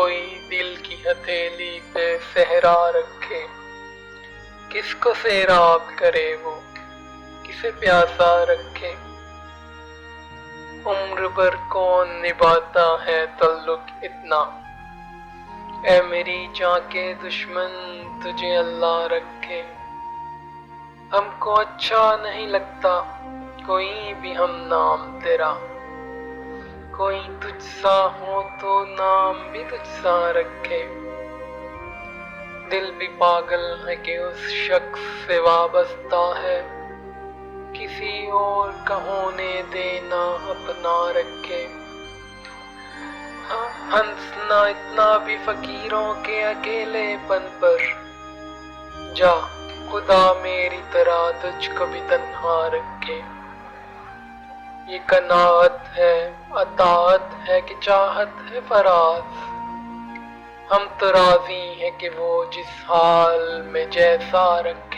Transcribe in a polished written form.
کوئی دل کی ہتھیلی پہ صحرا رکھے، کس کو سیراب کرے وہ، کسے پیاسا رکھے۔ عمر بھر کون نبھاتا ہے تعلق اتنا، اے میری جاں کے دشمن تجھے اللہ رکھے۔ ہم کو اچھا نہیں لگتا کوئی بھی ہم نام تیرا، کوئی تجھ سا ہو تو نام بھی تجھ سا رکھے۔ دل بھی پاگل ہے کہ اس شخص سے وابستہ ہے، کسی اور کا ہونے دینا اپنا رکھے۔ ہنسنا اتنا بھی فقیروں کے اکیلے پن پر، جا خدا میری طرح تجھ کو بھی تنہا رکھے۔ یہ قناعت ہے، اطاعت ہے کہ چاہت ہے فراز، ہم تو راضی ہیں کہ وہ جس حال میں جیسا رکھے۔